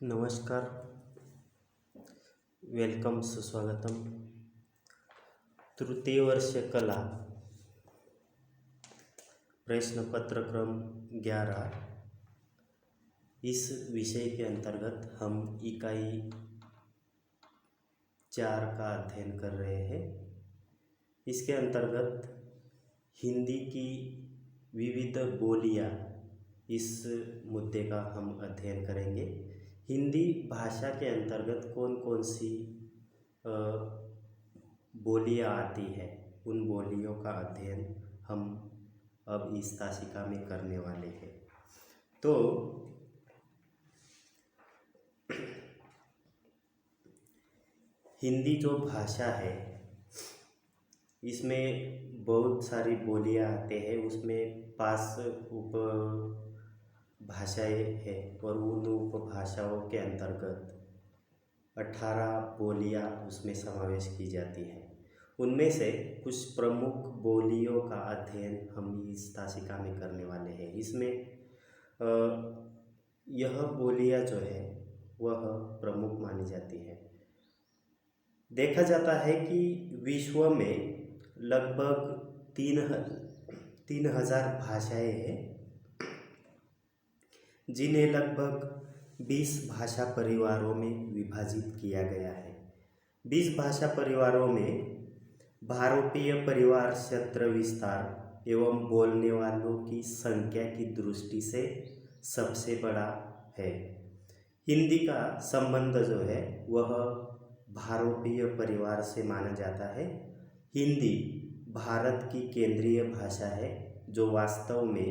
नमस्कार, वेलकम, सुस्वागतम। तृतीय वर्ष कला प्रश्न पत्र क्रम 11 इस विषय के अंतर्गत हम इकाई 4 का अध्ययन कर रहे हैं। इसके अंतर्गत हिंदी की विविध बोलियां इस मुद्दे का हम अध्ययन करेंगे। हिंदी भाषा के अंतर्गत कौन कौन सी बोलियां आती है, उन बोलियों का अध्ययन हम अब इस तासिका में करने वाले हैं। तो हिंदी जो भाषा है इसमें बहुत सारी बोलियां आते हैं। उसमें 5 उप भाषाएं हैं और उन उपभाषाओं के अंतर्गत 18 बोलियां उसमें समावेश की जाती है। उनमें से कुछ प्रमुख बोलियों का अध्ययन हम इस तासिका में करने वाले हैं। इसमें यह बोलियां जो है वह प्रमुख मानी जाती है। देखा जाता है कि विश्व में लगभग 3000 भाषाएं हैं, जिन्हें लगभग 20 भाषा परिवारों में विभाजित किया गया है। 20 भाषा परिवारों में भारतीय परिवार क्षेत्र विस्तार एवं बोलने वालों की संख्या की दृष्टि से सबसे बड़ा है। हिंदी का संबंध जो है वह भारतीय परिवार से माना जाता है। हिंदी भारत की केंद्रीय भाषा है, जो वास्तव में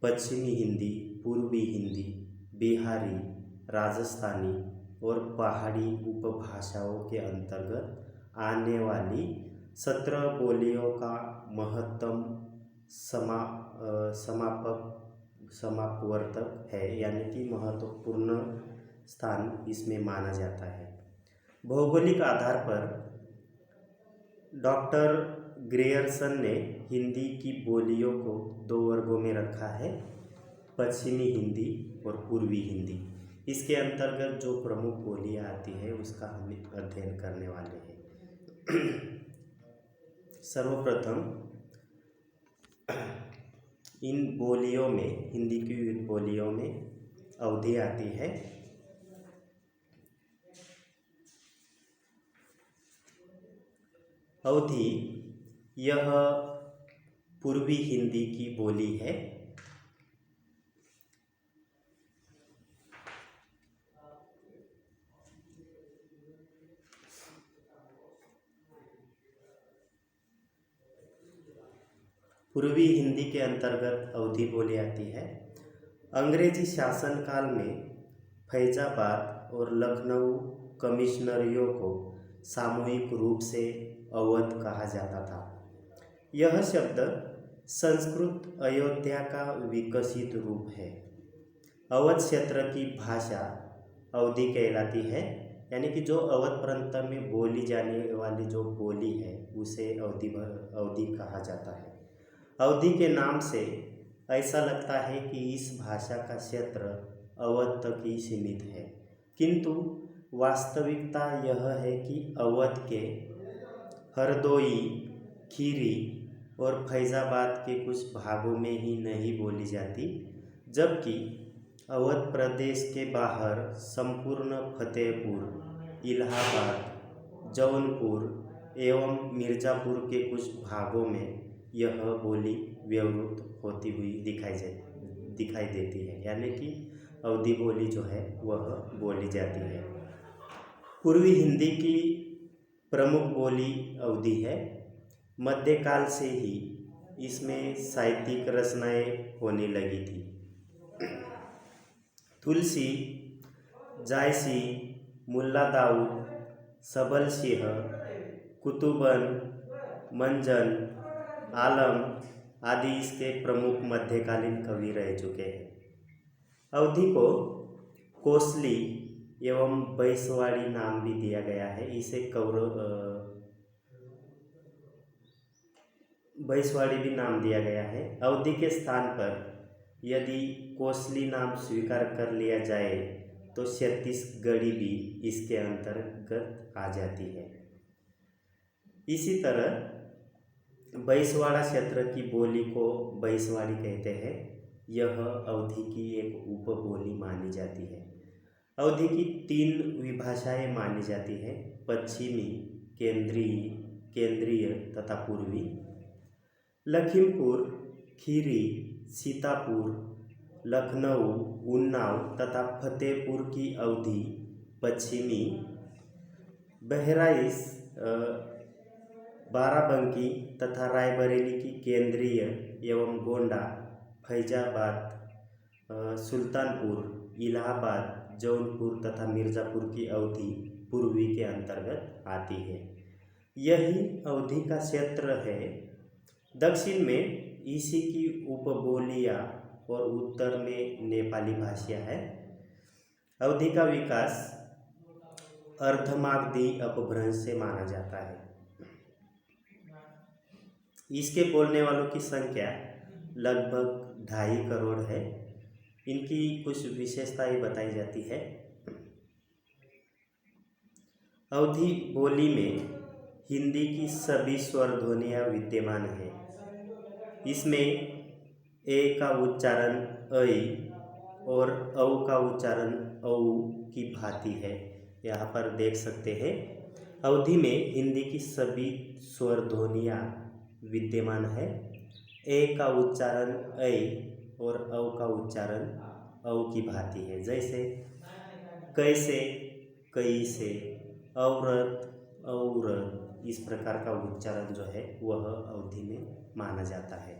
पश्चिमी हिंदी, पूर्वी हिंदी, बिहारी, राजस्थानी और पहाड़ी उपभाषाओं के अंतर्गत आने वाली 17 बोलियों का महत्तम समापवर्तक है, यानी कि महत्वपूर्ण स्थान इसमें माना जाता है। भौगोलिक आधार पर डॉक्टर ग्रेयर्सन ने हिंदी की बोलियों को 2 वर्गों में रखा है, पश्चिमी हिंदी और पूर्वी हिंदी। इसके अंतर्गत जो प्रमुख बोलियां आती है उसका हम अध्ययन करने वाले हैं। सर्वप्रथम इन बोलियों में, हिंदी की इन बोलियों में अवधि आती है। अवधि यह पूर्वी हिंदी की बोली है। पूर्वी हिंदी के अंतर्गत अवधी बोली आती है। अंग्रेजी शासनकाल में फैजाबाद और लखनऊ कमिश्नरियों को सामूहिक रूप से अवध कहा जाता था। यह शब्द संस्कृत अयोध्या का विकसित रूप है। अवध क्षेत्र की भाषा अवधी कहलाती है, यानी कि जो अवध प्रांत में बोली जाने वाली जो बोली है उसे अवधी कहा जाता है। अवधी के नाम से ऐसा लगता है कि इस भाषा का क्षेत्र अवध तक ही सीमित है, किंतु वास्तविकता यह है कि अवध के हरदोई, खीरी और फैजाबाद के कुछ भागों में ही नहीं बोली जाती, जबकि अवध प्रदेश के बाहर संपूर्ण फतेहपुर, इलाहाबाद, जौनपुर एवं मिर्ज़ापुर के कुछ भागों में यह बोली व्यवहृत होती हुई दिखाई देती है, यानी कि अवधी बोली जो है वह बोली जाती है। पूर्वी हिंदी की प्रमुख बोली अवधी है। मध्यकाल से ही इसमें साहित्यिक रचनाएं होने लगी थी। तुलसी, जायसी, मुल्ला दाऊद, सबल सिंह, कुतुबन, मंजन, आलम आदि इसके प्रमुख मध्यकालीन कवि रह चुके हैं। अवधी को कोसली एवं बैसवाड़ी नाम भी दिया गया है। इसे बैसवाड़ी भी नाम दिया गया है। अवधी के स्थान पर यदि कोसली नाम स्वीकार कर लिया जाए तो छत्तीसगढ़ी भी इसके अंतर्गत आ जाती है। इसी तरह बैसवाड़ा क्षेत्र की बोली को बैसवाड़ी कहते हैं। यह अवधी की एक उपबोली मानी जाती है। अवधी की 3 विभाषाएं मानी जाती है: पश्चिमी, केंद्रीय तथा पूर्वी। लखीमपुर खीरी, सीतापुर, लखनऊ, उन्नाव तथा फतेहपुर की अवधी पश्चिमी, बहराइच, बाराबंकी तथा रायबरेली की केंद्रीय एवं गोंडा, फैजाबाद, सुल्तानपुर, इलाहाबाद, जौनपुर तथा मिर्ज़ापुर की अवधी पूर्वी के अंतर्गत आती है। यही अवधी का क्षेत्र है। दक्षिण में इसी की उपबोलियाँ और उत्तर में नेपाली भाषा है। अवधी का विकास अर्धमागधी अपभ्रंश से माना जाता है। इसके बोलने वालों की संख्या लगभग 2.5 करोड़ है। इनकी कुछ विशेषताएं बताई जाती है। अवधी बोली में हिंदी की सभी स्वर ध्वनियाँ विद्यमान है। इसमें ए का उच्चारण ऐ और औ का उच्चारण औ की भांति है। यहाँ पर देख सकते हैं, अवधी में हिंदी की सभी स्वर ध्वनियाँ विद्यमान है। ए का उच्चारण ऐ और औ का उच्चारण औ की भांति है। जैसे कैसे, कैसे, औरत, औरत, इस प्रकार का उच्चारण जो है वह अवधी में माना जाता है।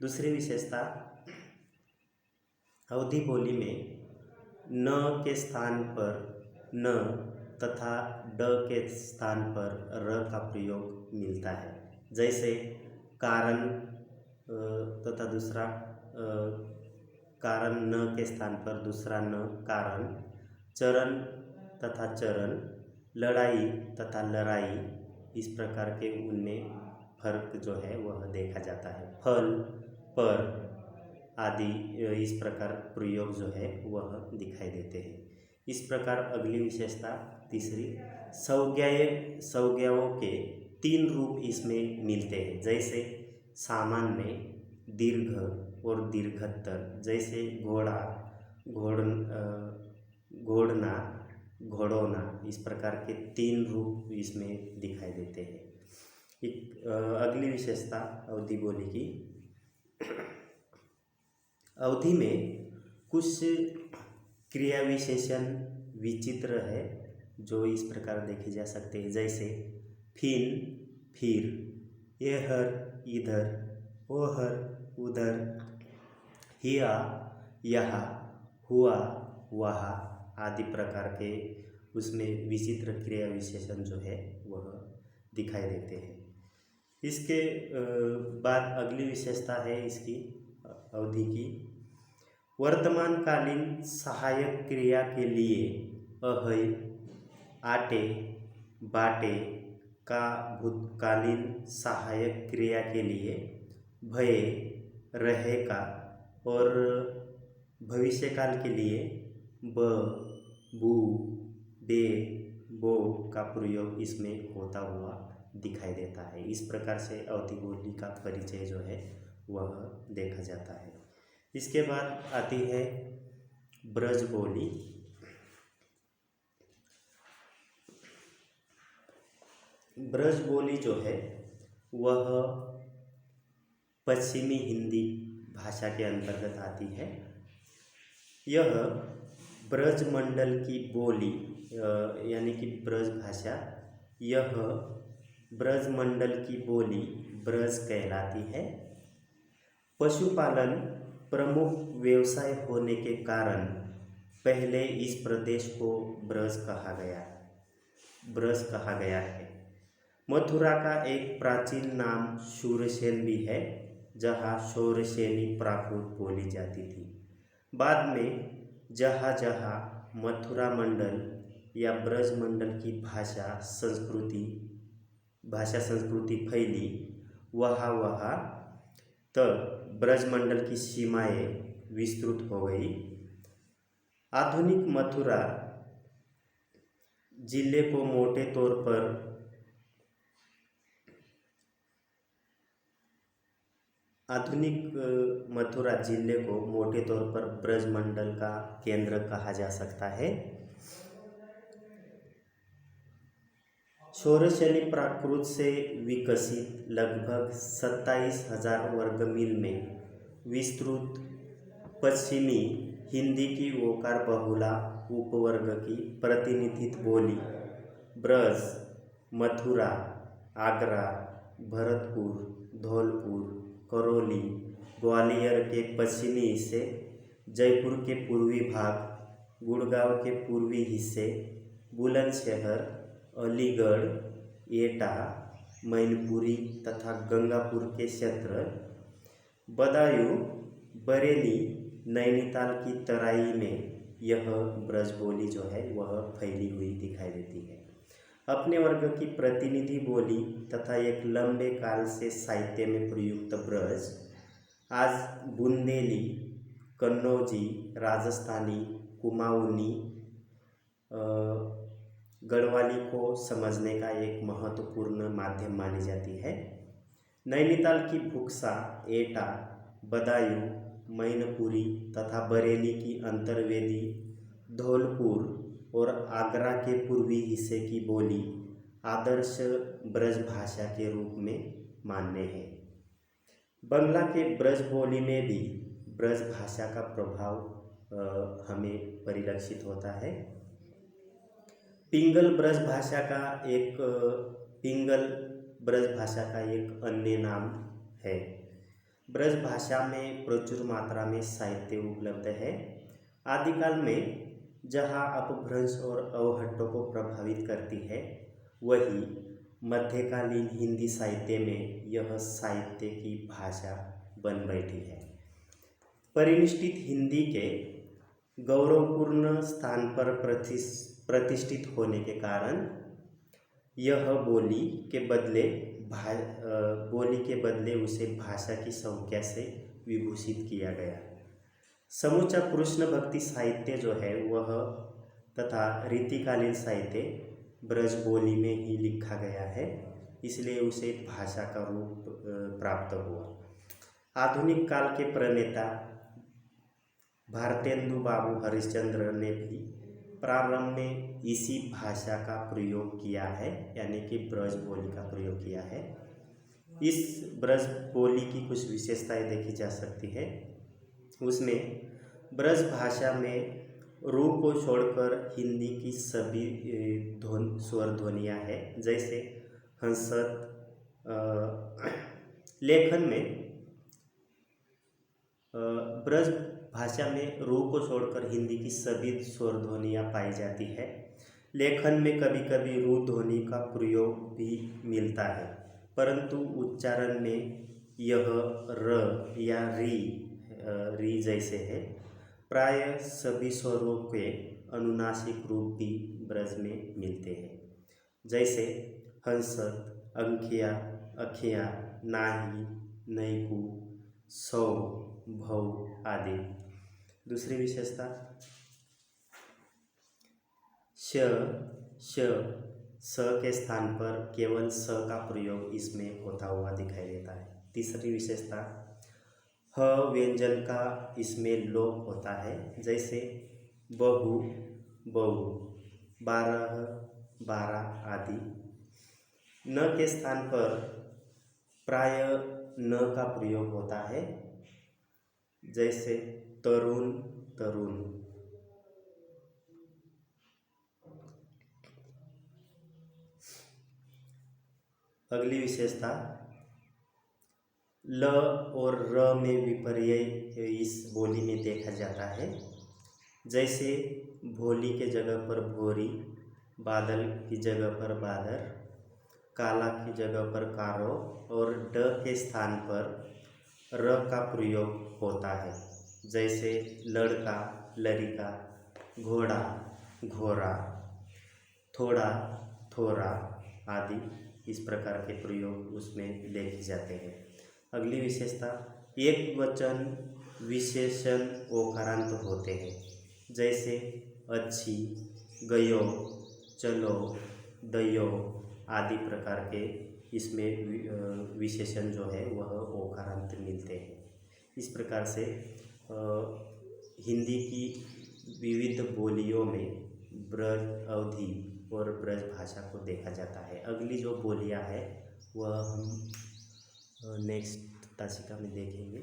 दूसरी विशेषता, अवधी बोली में न के स्थान पर न तथा ड के स्थान पर र का प्रयोग मिलता है। जैसे कारण तथा दूसरा कारण न के स्थान पर दूसरा न कारण, चरण तथा चरण, लड़ाई तथा लड़ाई, इस प्रकार के उनमें फर्क जो है वह देखा जाता है। फल, पर आदि इस प्रकार प्रयोग जो है वह दिखाई देते हैं। इस प्रकार अगली विशेषता तीसरी, संज्ञाओं के 3 रूप इसमें मिलते हैं। जैसे सामान्य, दीर्घ और दीर्घतर। जैसे घोड़ा, घोड़ना, घोड़ोना, इस प्रकार के 3 रूप इसमें दिखाई देते हैं। अगली विशेषता अवधी बोली की, अवधी में कुछ क्रिया विशेषण विचित्र है जो इस प्रकार देखे जा सकते हैं। जैसे फिर, फिर, एहर, इधर, ओहर, उधर, हिया, यहाँ, हुआ, वहाँ आदि प्रकार के उसमें विचित्र क्रिया विशेषण जो है वह दिखाई देते हैं। इसके बाद अगली विशेषता है इसकी अवधी की, वर्तमान कालीन सहायक क्रिया के लिए अहै, आटे, बाटे का भूतकालीन सहायक क्रिया के लिए भये, रहेगा और भविष्यकाल के लिए ब, बू, बे, बो का प्रयोग इसमें होता हुआ दिखाई देता है। इस प्रकार से अवधी बोली का परिचय जो है वह देखा जाता है। इसके बाद आती है ब्रज बोली। ब्रज बोली जो है वह पश्चिमी हिंदी भाषा के अंतर्गत आती है। यह ब्रजमंडल की बोली यानी कि ब्रज भाषा, यह ब्रजमंडल की बोली ब्रज कहलाती है। पशुपालन प्रमुख व्यवसाय होने के कारण पहले इस प्रदेश को ब्रज कहा गया है। मथुरा का एक प्राचीन नाम शूरसेन भी है, जहाँ शौरसेनी प्राकृत बोली जाती थी। बाद में जहाँ जहाँ मथुरा मंडल या ब्रज मंडल की भाषा संस्कृति फैली, वहाँ तक ब्रजमंडल की सीमाएं विस्तृत हो गई। आधुनिक मथुरा जिले को मोटे तौर पर आधुनिक मथुरा जिले को मोटे तौर पर ब्रजमंडल का केंद्र कहा जा सकता है। षोडशनी प्राकृत से विकसित लगभग 27,000 वर्ग मील में विस्तृत पश्चिमी हिंदी की ओकार बहुला उपवर्ग की प्रतिनिधित्व बोली ब्रज, मथुरा, आगरा, भरतपुर, धौलपुर, करौली, ग्वालियर के पश्चिमी हिस्से, जयपुर के पूर्वी भाग, गुड़गांव के पूर्वी हिस्से, बुलंदशहर, अलीगढ़, एटा, मैनपुरी तथा गंगापुर के क्षेत्र, बदायूं, बरेली, नैनीताल की तराई में यह ब्रज बोली जो है वह फैली हुई दिखाई देती है। अपने वर्ग की प्रतिनिधि बोली तथा एक लंबे काल से साहित्य में प्रयुक्त ब्रज आज बुंदेली, कन्नौजी, राजस्थानी, कुमाऊनी, गढ़वाली को समझने का एक महत्वपूर्ण माध्यम मानी जाती है। नैनीताल की बुक्सा, एटा, बदायूं, मैनपुरी तथा बरेली की अंतर्वेदी, धौलपुर और आगरा के पूर्वी हिस्से की बोली आदर्श ब्रज भाषा के रूप में मान्य है। बंगला के ब्रज बोली में भी ब्रज भाषा का प्रभाव हमें परिलक्षित होता है। पिंगल ब्रज भाषा का एक अन्य नाम है। ब्रज भाषा में प्रचुर मात्रा में साहित्य उपलब्ध है। आदिकाल में जहाँ अपभ्रंश और अवहट्टों को प्रभावित करती है, वही मध्यकालीन हिंदी साहित्य में यह साहित्य की भाषा बन बैठी है। परिनिष्ठित हिंदी के गौरवपूर्ण स्थान पर प्रतिष्ठित होने के कारण यह बोली के बदले उसे भाषा की संज्ञा से विभूषित किया गया। समूचा कृष्ण भक्ति साहित्य जो है वह तथा रीतिकालीन साहित्य ब्रज बोली में ही लिखा गया है, इसलिए उसे भाषा का रूप प्राप्त हुआ। आधुनिक काल के प्रणेता भारतेंदु बाबू हरिश्चंद्र ने भी प्रारंभ में इसी भाषा का प्रयोग किया है, यानी कि ब्रज बोली का प्रयोग किया है। इस ब्रज बोली की कुछ विशेषताएं देखी जा सकती है। उसमें ब्रज भाषा में रू को छोड़कर हिंदी की सभी स्वर ध्वनियाँ हैं, जैसे हंसत। लेखन में ब्रज भाषा में रू को छोड़कर हिंदी की सभी स्वर ध्वनियाँ पाई जाती है। लेखन में कभी कभी रू ध्वनि का प्रयोग भी मिलता है, परंतु उच्चारण में यह र या री जैसे है। प्राय सभी स्वरों के अनुनासिक रूप भी ब्रज में मिलते हैं, जैसे हंसत, अंकिया, अखिया, नाही, नैकू, सौ, भव आदि। दूसरी विशेषता श के स्थान पर केवल स का प्रयोग इसमें होता हुआ दिखाई देता है। तीसरी विशेषता ह व्यंजन का इसमें लोप होता है, जैसे बहु, बहु, बारह, बारह आदि। न के स्थान पर प्राय न का प्रयोग होता है, जैसे तरुण, तरुण। अगली विशेषता ल और र में विपर्य इस बोली में देखा जाता है, जैसे भोली के जगह पर भोरी, बादल की जगह पर बादर, काला की जगह पर कारो और ड के स्थान पर र का प्रयोग होता है, जैसे लड़का, लड़िका, घोड़ा, घोड़ा, थोड़ा, थोड़ा आदि। इस प्रकार के प्रयोग उसमें देखे जाते हैं। अगली विशेषता एक वचन विशेषण ओकारांत होते हैं, जैसे अच्छी, गयो, चलो, दयो आदि प्रकार के इसमें विशेषण जो है वह ओकारांत मिलते हैं। इस प्रकार से हिंदी की विविध बोलियों में ब्रज अवधि और ब्रज भाषा को देखा जाता है। अगली जो बोलियां है वह हम नेक्स्ट तासिका में देखेंगे।